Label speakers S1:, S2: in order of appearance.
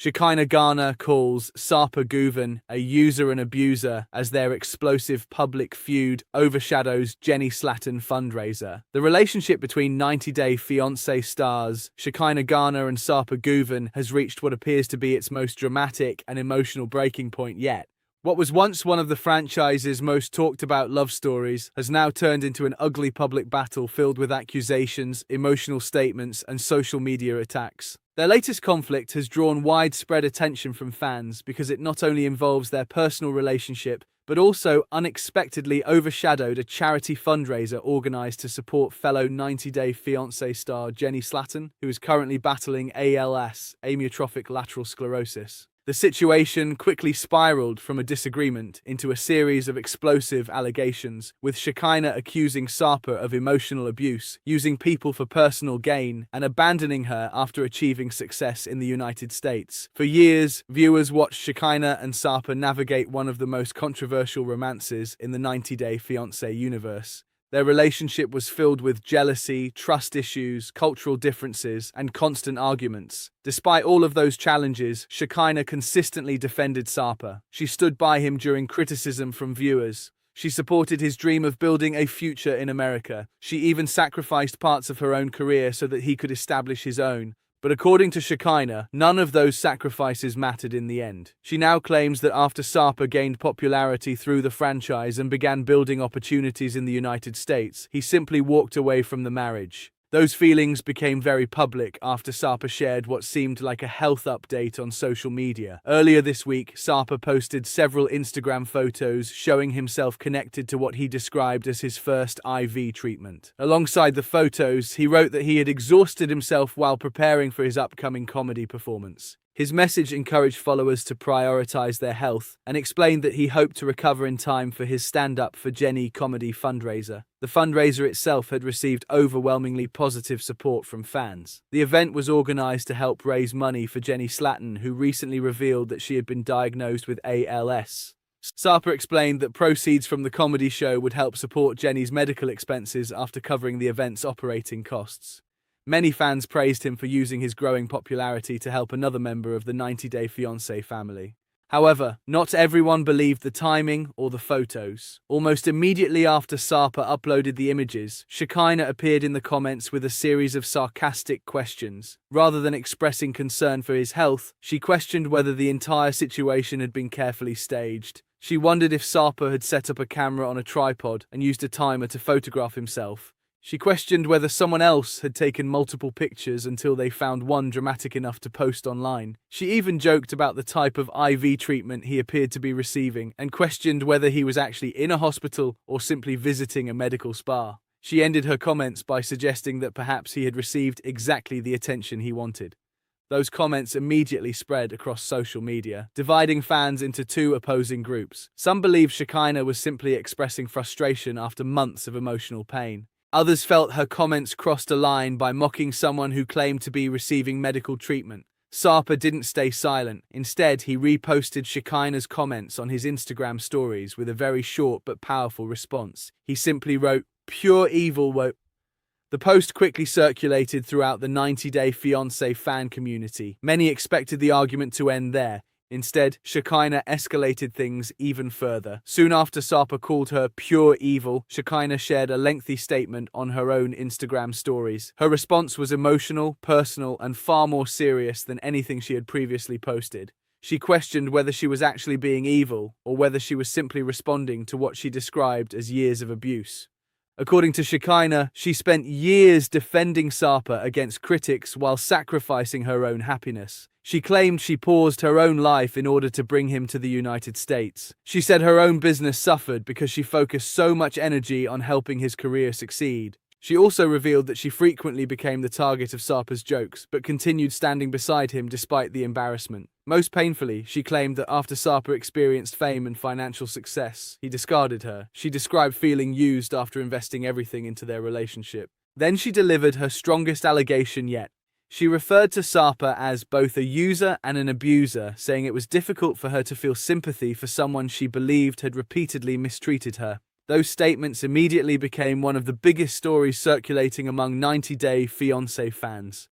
S1: Shekinah Garner calls Sarper Guven a user and abuser as their explosive public feud overshadows Jenny Slatten fundraiser. The relationship between 90 Day Fiancé stars Shekinah Garner and Sarper Guven has reached what appears to be its most dramatic and emotional breaking point yet. What was once one of the franchise's most talked about love stories has now turned into an ugly public battle filled with accusations, emotional statements, and social media attacks. Their latest conflict has drawn widespread attention from fans because it not only involves their personal relationship, but also unexpectedly overshadowed a charity fundraiser organized to support fellow 90 Day Fiancé star Jenny Slatten, who is currently battling ALS, amyotrophic lateral sclerosis. The situation quickly spiraled from a disagreement into a series of explosive allegations, with Shekinah accusing Sarper of emotional abuse, using people for personal gain, and abandoning her after achieving success in the United States. For years, viewers watched Shekinah and Sarper navigate one of the most controversial romances in the 90 Day Fiancé universe. Their relationship was filled with jealousy, trust issues, cultural differences, and constant arguments. Despite all of those challenges, Shekinah consistently defended Sarper. She stood by him during criticism from viewers. She supported his dream of building a future in America. She even sacrificed parts of her own career so that he could establish his own. But according to Shekinah, none of those sacrifices mattered in the end. She now claims that after Sarper gained popularity through the franchise and began building opportunities in the United States, he simply walked away from the marriage. Those feelings became very public after Sarper shared what seemed like a health update on social media. Earlier this week, Sarper posted several Instagram photos showing himself connected to what he described as his first IV treatment. Alongside the photos, he wrote that he had exhausted himself while preparing for his upcoming comedy performance. His message encouraged followers to prioritize their health and explained that he hoped to recover in time for his stand-up for Jenny comedy fundraiser. The fundraiser itself had received overwhelmingly positive support from fans. The event was organized to help raise money for Jenny Slatten, who recently revealed that she had been diagnosed with ALS. Sarper explained that proceeds from the comedy show would help support Jenny's medical expenses after covering the event's operating costs. Many fans praised him for using his growing popularity to help another member of the 90 Day Fiancé family. However, not everyone believed the timing or the photos. Almost immediately after Sarper uploaded the images, Shekinah appeared in the comments with a series of sarcastic questions. Rather than expressing concern for his health, she questioned whether the entire situation had been carefully staged. She wondered if Sarper had set up a camera on a tripod and used a timer to photograph himself. She questioned whether someone else had taken multiple pictures until they found one dramatic enough to post online. She even joked about the type of IV treatment he appeared to be receiving and questioned whether he was actually in a hospital or simply visiting a medical spa. She ended her comments by suggesting that perhaps he had received exactly the attention he wanted. Those comments immediately spread across social media, dividing fans into two opposing groups. Some believed Shekinah was simply expressing frustration after months of emotional pain. Others felt her comments crossed a line by mocking someone who claimed to be receiving medical treatment. Sarper didn't stay silent. Instead, he reposted Shekinah's comments on his Instagram stories with a very short but powerful response. He simply wrote, "Pure evil woke." The post quickly circulated throughout the 90 Day Fiancé fan community. Many expected the argument to end there. Instead, Shekinah escalated things even further. Soon after Sarper called her pure evil, Shekinah shared a lengthy statement on her own Instagram stories. Her response was emotional, personal, and far more serious than anything she had previously posted. She questioned whether she was actually being evil or whether she was simply responding to what she described as years of abuse. According to Shekinah, she spent years defending Sarper against critics while sacrificing her own happiness. She claimed she paused her own life in order to bring him to the United States. She said her own business suffered because she focused so much energy on helping his career succeed. She also revealed that she frequently became the target of Sarper's jokes, but continued standing beside him despite the embarrassment. Most painfully, she claimed that after Sarper experienced fame and financial success, he discarded her. She described feeling used after investing everything into their relationship. Then she delivered her strongest allegation yet. She referred to Sarper as both a user and an abuser, saying it was difficult for her to feel sympathy for someone she believed had repeatedly mistreated her. Those statements immediately became one of the biggest stories circulating among 90 Day Fiancé fans.